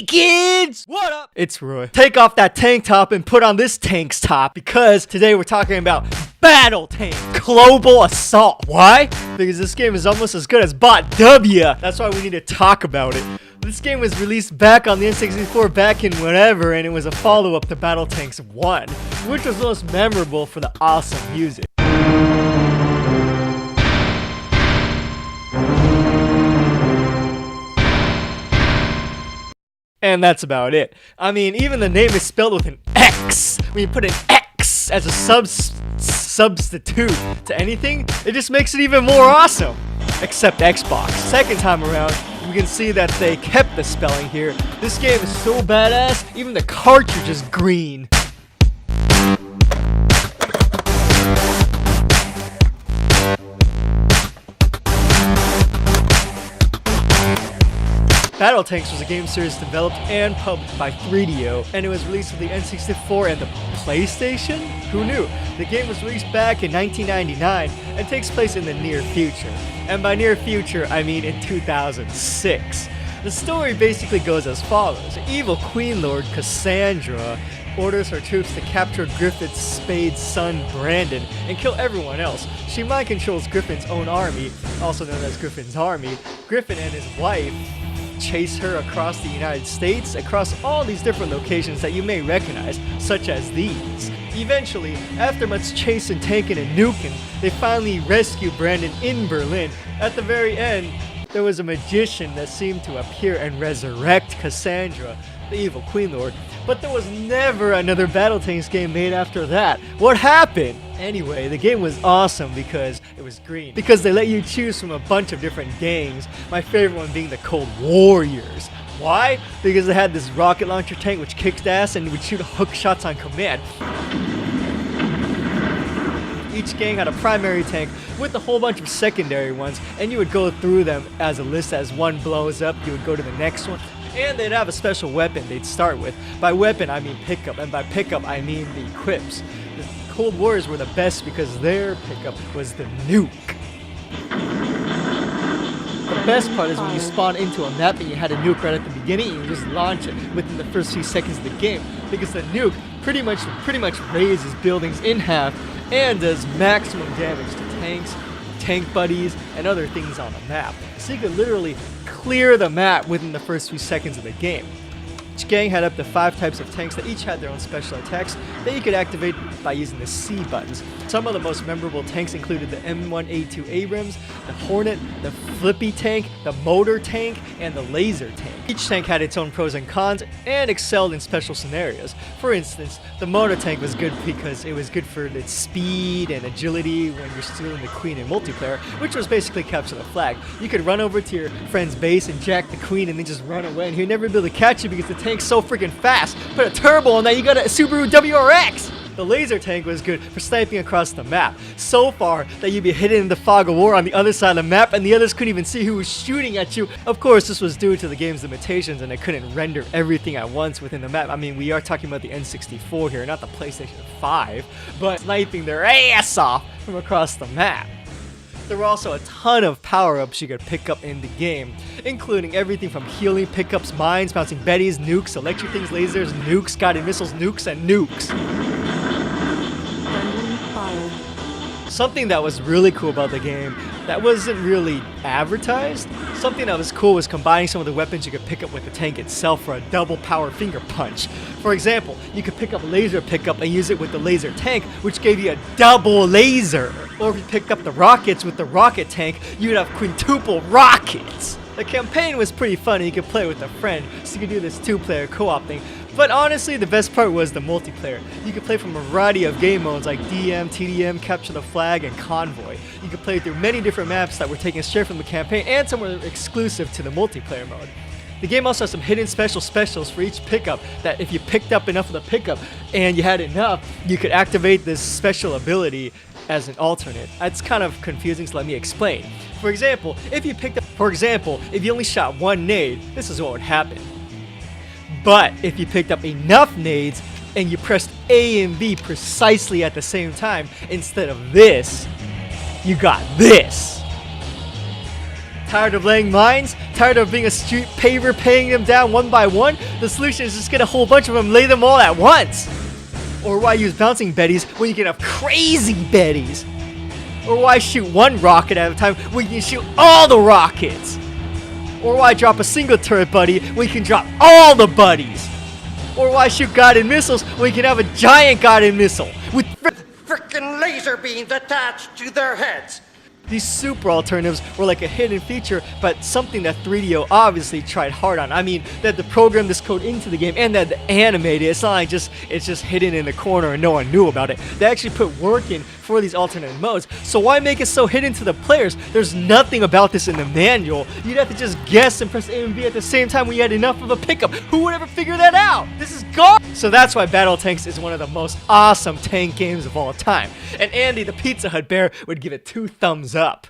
Hey kids! What up? It's Roy. Take off that tank top and put on this tank's top because today we're talking about BattleTanx Global Assault. Why? Because this game is almost as good as Bot W. That's why we need to talk about it. This game was released back on the N64 back in whatever, and it was a follow-up to BattleTanx 1, which was most memorable for the awesome music. And that's about it. I mean, even the name is spelled with an X. When you put an X as a substitute to anything, it just makes it even more awesome. Except Xbox. Second time around, you can see that they kept the spelling here. This game is so badass, even the cartridge is green. BattleTanx was a game series developed and published by 3DO, and it was released for the N64 and the PlayStation? Who knew? The game was released back in 1999 and takes place in the near future. And by near future, I mean in 2006. The story basically goes as follows. Evil Queen Lord Cassandra orders her troops to capture Griffin's Spade's son Brandon and kill everyone else. She mind controls Griffin's own army, also known as Griffin's Army. Griffin and his wife chase her across the United States, across all these different locations that you may recognize, such as these. Eventually, after much chase and taking and nuking, they finally rescue Brandon in Berlin. At the very end, there was a magician that seemed to appear and resurrect Cassandra, the evil Queen Lord, but there was never another BattleTanx game made after that. What happened? Anyway, the game was awesome because it was green. Because they let you choose from a bunch of different gangs, my favorite one being the Cold Warriors. Why? Because it had this rocket launcher tank which kicked ass and would shoot hook shots on command. Each gang had a primary tank with a whole bunch of secondary ones, and you would go through them as a list. As one blows up, you would go to the next one. And they'd have a special weapon they'd start with. By weapon, I mean pickup, and by pickup, I mean the equips. The Cold Warriors were the best because their pickup was the Nuke. The best part is when you spawn into a map and you had a nuke right at the beginning, and you just launch it within the first few seconds of the game, because the nuke pretty much raises buildings in half and does maximum damage to tanks, tank buddies, and other things on the map. So you could literally clear the map within the first few seconds of the game. Each gang had up to 5 types of tanks that each had their own special attacks that you could activate by using the C buttons. Some of the most memorable tanks included the M1A1 Abrams, the Hornet, the Flippy tank, the Mototank, and the Laser tank. Each tank had its own pros and cons and excelled in special scenarios. For instance, the Mototank was good because it was good for its speed and agility when you're stealing the queen in multiplayer, which was basically capture the flag. You could run over to your friend's base and jack the queen and then just run away, and he'd never be able to catch you because the tank's so freaking fast. Put a turbo on that, you got a Subaru WRX! The laser tank was good for sniping across the map, so far that you'd be hidden in the fog of war on the other side of the map and the others couldn't even see who was shooting at you. Of course, this was due to the game's limitations and it couldn't render everything at once within the map. I mean, we are talking about the N64 here, not the PlayStation 5, but sniping their ass off from across the map. There were also a ton of power-ups you could pick up in the game, including everything from healing pickups, mines, bouncing betties, nukes, electric things, lasers, nukes, guided missiles, nukes, and nukes. Something that was really cool about the game that wasn't really advertised, something that was cool was combining some of the weapons you could pick up with the tank itself for a double power finger punch. For example, you could pick up a laser pickup and use it with the laser tank, which gave you a double laser. Or if you picked up the rockets with the rocket tank, you'd have quintuple rockets. The campaign was pretty fun and you could play with a friend, so you could do this 2-player co-op thing. But honestly, the best part was the multiplayer. You could play from a variety of game modes like DM, TDM, Capture the Flag, and Convoy. You could play through many different maps that were taken straight from the campaign, and some were exclusive to the multiplayer mode. The game also has some hidden specials for each pickup that if you picked up enough of the pickup and you had enough, you could activate this special ability as an alternate. It's kind of confusing, so let me explain. For example, if you only shot one nade, this is what would happen. But if you picked up enough nades and you pressed A and B precisely at the same time, instead of this, you got this. Tired of laying mines? Tired of being a street paver, paying them down one by one? The solution is just get a whole bunch of them, lay them all at once. Or why use bouncing Bettys when you can have crazy Bettys? Or why shoot one rocket at a time when you can shoot all the rockets? Or why drop a single turret buddy when you can drop all the buddies? Or why shoot guided missiles when you can have a giant guided missile with frickin' laser beams attached to their heads? These super alternatives were like a hidden feature, but something that 3DO obviously tried hard on. I mean, they had to program this code into the game and they had to animate it. It's not like it's just hidden in the corner and no one knew about it. They actually put work in for these alternate modes. So why make it so hidden to the players? There's nothing about this in the manual. You'd have to just guess and press A and B at the same time when you had enough of a pickup. Who would ever figure that out? This is garbage. So that's why BattleTanx is one of the most awesome tank games of all time. And Andy, the Pizza Hut bear, would give it 2 thumbs up.